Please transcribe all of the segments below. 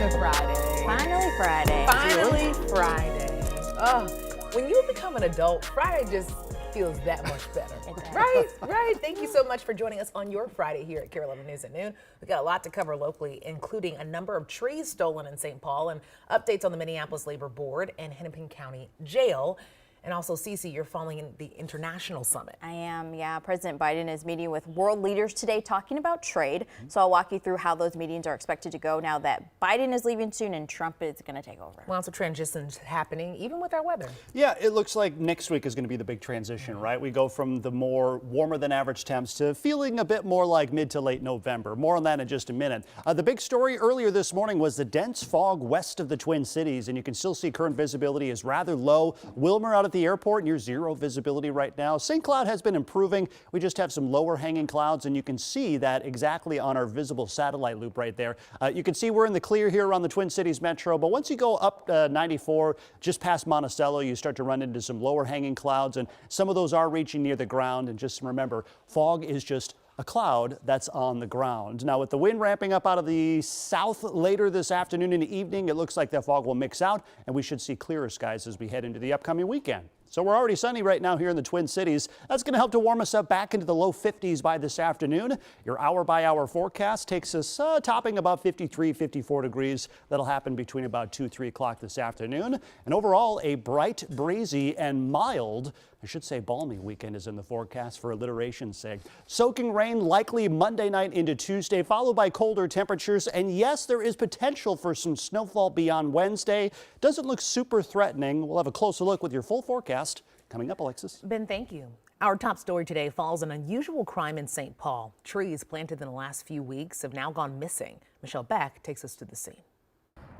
It's a Friday. Finally Friday. Finally Friday. Oh, when you become an adult, Friday just feels that much better. Right. Thank you so much for joining us on your Friday here at KARE 11 News at noon. We've got a lot to cover locally, including a number of trees stolen in St. Paul and updates on the Minneapolis Labor Board and Hennepin County Jail. And also, Cece, you're following the International Summit. I am, yeah. President Biden is meeting with world leaders today talking about trade. So I'll walk you through how those meetings are expected to go now that Biden is leaving soon and Trump is going to take over. Lots of transitions happening, even with our weather. Yeah, it looks like next week is going to be the big transition, right? We go from the more warmer than average temps to feeling a bit more like mid to late November. More on that in just a minute. The big story earlier this morning was the dense fog west of the Twin Cities, and you can still see current visibility is rather low. Wilmer out at the airport, near zero visibility right now. St. Cloud has been improving. We just have some lower hanging clouds, and you can see that exactly on our visible satellite loop right there. You can see we're in the clear here around the Twin Cities Metro, but once you go up 94, just past Monticello, you start to run into some lower hanging clouds, and some of those are reaching near the ground. And just remember, fog is just a cloud that's on the ground. Now, with the wind ramping up out of the south later this afternoon and evening, it looks like that fog will mix out, and we should see clearer skies as we head into the upcoming weekend. So we're already sunny right now here in the Twin Cities. That's going to help to warm us up back into the low 50s by this afternoon. Your hour-by-hour forecast takes us topping about 53, 54 degrees. That'll happen between about 2, 3 o'clock this afternoon. And overall, a bright, breezy, and mild, I should say balmy weekend is in the forecast for alliteration's sake. Soaking rain likely Monday night into Tuesday, followed by colder temperatures. And yes, there is potential for some snowfall beyond Wednesday. Doesn't look super threatening. We'll have a closer look with your full forecast coming up, Alexis. Ben, thank you. Our top story today follows an unusual crime in St. Paul. Trees planted in the last few weeks have now gone missing. Michelle Beck takes us to the scene.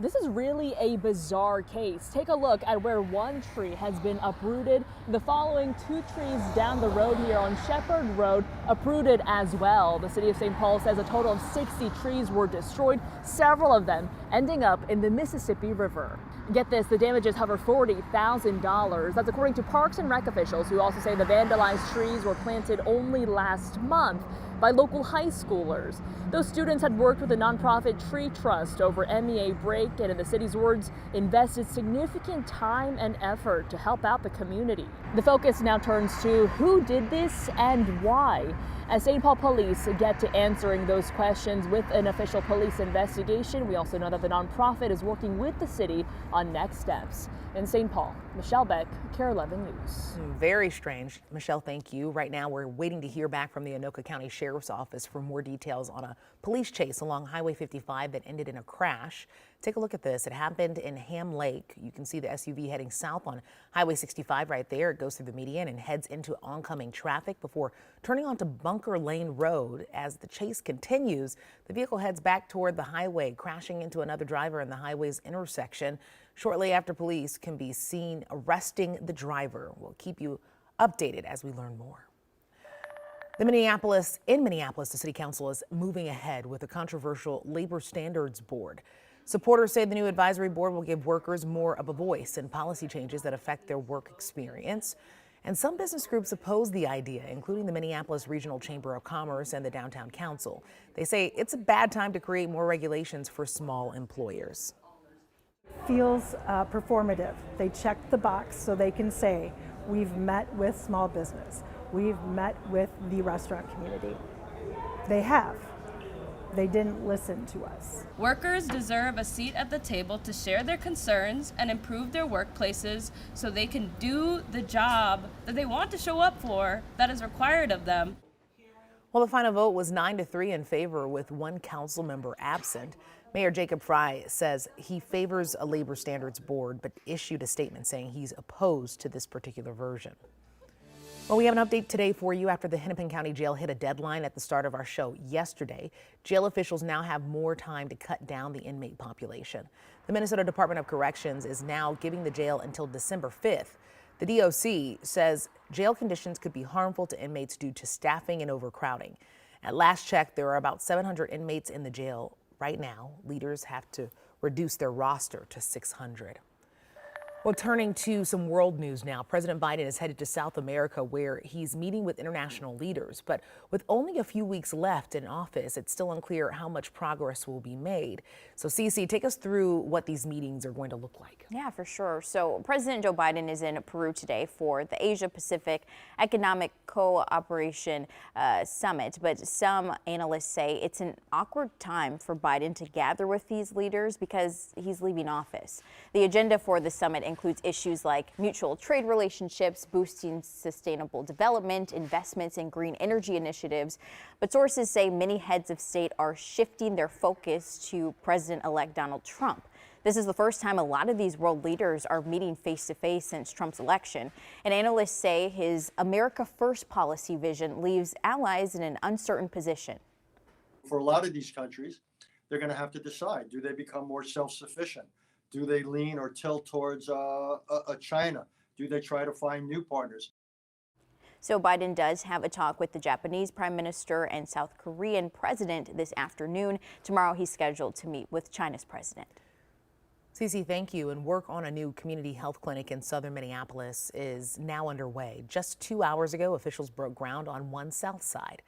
This is really a bizarre case. Take a look at where one tree has been uprooted. The following 2 trees down the road here on Shepherd Road uprooted as well. The city of St. Paul says a total of 60 trees were destroyed, several of them ending up in the Mississippi River. Get this, the damages hover $40,000. That's according to Parks and Rec officials, who also say the vandalized trees were planted only last month by local high schoolers. Those students had worked with the nonprofit Tree Trust over MEA break and, in the city's words, invested significant time and effort to help out the community. The focus now turns to who did this and why, as St. Paul police get to answering those questions with an official police investigation. We also know that the nonprofit is working with the city on next steps. In St. Paul, Michelle Beck, KARE 11 News. Very strange. Michelle, thank you. Right now, we're waiting to hear back from the Anoka County Sheriff's Office for more details on a police chase along Highway 55 that ended in a crash. Take a look at this. It happened in Ham Lake. You can see the SUV heading south on Highway 65 right there. It goes through the median and heads into oncoming traffic before turning onto Bunker Lane Road. As the chase continues, the vehicle heads back toward the highway, crashing into another driver in the highway's intersection. Shortly after, police can be seen arresting the driver. We'll keep you updated as we learn more. In Minneapolis, the City Council is moving ahead with a controversial Labor Standards Board. Supporters say the new advisory board will give workers more of a voice in policy changes that affect their work experience. And some business groups oppose the idea, including the Minneapolis Regional Chamber of Commerce and the Downtown Council. They say it's a bad time to create more regulations for small employers. Feels performative. They check the box so they can say, we've met with small business. We've met with the restaurant community. They have. They didn't listen to us. Workers deserve a seat at the table to share their concerns and improve their workplaces so they can do the job that they want to show up for, that is required of them. Well, the final vote was 9-3 in favor, with one council member absent. Mayor Jacob Frey says he favors a labor standards board, but issued a statement saying he's opposed to this particular version. Well, we have an update today for you after the Hennepin County Jail hit a deadline at the start of our show yesterday. Jail officials now have more time to cut down the inmate population. The Minnesota Department of Corrections is now giving the jail until December 5th. The DOC says jail conditions could be harmful to inmates due to staffing and overcrowding. At last check, there are about 700 inmates in the jail right now. Leaders have to reduce their roster to 600. Well, turning to some world news now, President Biden is headed to South America where he's meeting with international leaders. But with only a few weeks left in office, it's still unclear how much progress will be made. So, Cece, take us through what these meetings are going to look like. Yeah, for sure. So President Joe Biden is in Peru today for the Asia Pacific Economic Cooperation Summit. But some analysts say it's an awkward time for Biden to gather with these leaders because he's leaving office. The agenda for the summit includes issues like mutual trade relationships, boosting sustainable development, investments in green energy initiatives. But sources say many heads of state are shifting their focus to President-elect Donald Trump. This is the first time a lot of these world leaders are meeting face to face since Trump's election. And analysts say his America First policy vision leaves allies in an uncertain position. For a lot of these countries, they're going to have to decide, do they become more self-sufficient? Do they lean or tilt towards China? Do they try to find new partners? So Biden does have a talk with the Japanese Prime Minister and South Korean President this afternoon. Tomorrow he's scheduled to meet with China's president. Cece, thank you. And work on a new community health clinic in southern Minneapolis is now underway. Just 2 hours ago, officials broke ground on one south side.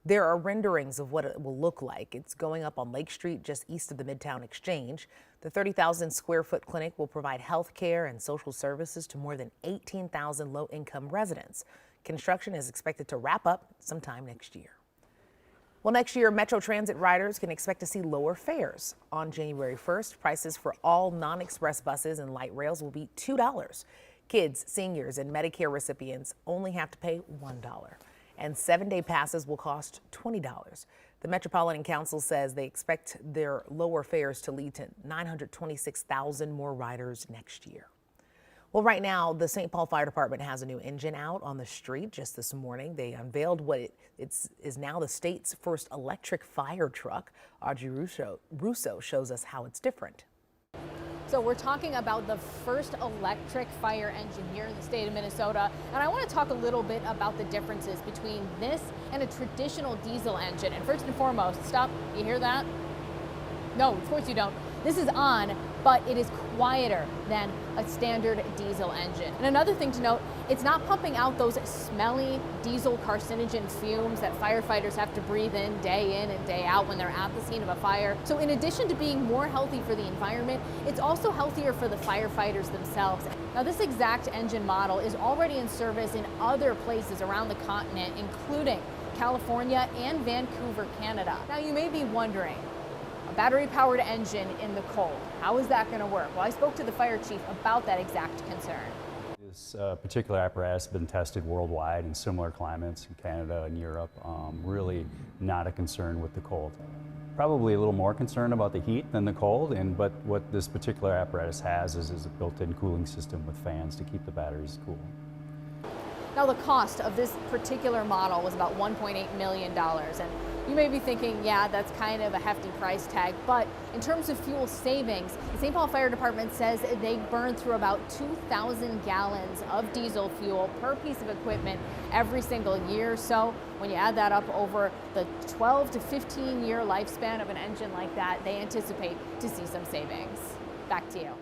There are renderings of what it will look like. It's going up on Lake Street, just east of the Midtown Exchange. The 30,000 square foot clinic will provide health care and social services to more than 18,000 low-income residents. Construction is expected to wrap up sometime next year. Well, next year, Metro Transit riders can expect to see lower fares. On January 1st, prices for all non-express buses and light rails will be $2. Kids, seniors, and Medicare recipients only have to pay $1. And 7-day passes will cost $20. The Metropolitan Council says they expect their lower fares to lead to 926,000 more riders next year. Well, right now, the St. Paul Fire Department has a new engine out on the street just this morning. They unveiled what is now the state's first electric fire truck. Audrey Russo shows us how it's different. So we're talking about the first electric fire engine here in the state of Minnesota. And I want to talk a little bit about the differences between this and a traditional diesel engine. And first and foremost, stop, you hear that? No, of course you don't. This is on, but it is quieter than a standard diesel engine. And another thing to note, it's not pumping out those smelly diesel carcinogen fumes that firefighters have to breathe in and day out when they're at the scene of a fire. So in addition to being more healthy for the environment, it's also healthier for the firefighters themselves. Now, this exact engine model is already in service in other places around the continent, including California and Vancouver, Canada. Now, you may be wondering, a battery-powered engine in the cold, how is that going to work? Well, I spoke to the fire chief about that exact concern. This particular apparatus has been tested worldwide in similar climates in Canada and Europe. Really not a concern with the cold. Probably a little more concerned about the heat than the cold, but what this particular apparatus has is a built-in cooling system with fans to keep the batteries cool. Now, the cost of this particular model was about $1.8 million. And you may be thinking, yeah, that's kind of a hefty price tag, but in terms of fuel savings, the St. Paul Fire Department says they burn through about 2,000 gallons of diesel fuel per piece of equipment every single year. So when you add that up over the 12 to 15 year lifespan of an engine like that, they anticipate to see some savings. Back to you.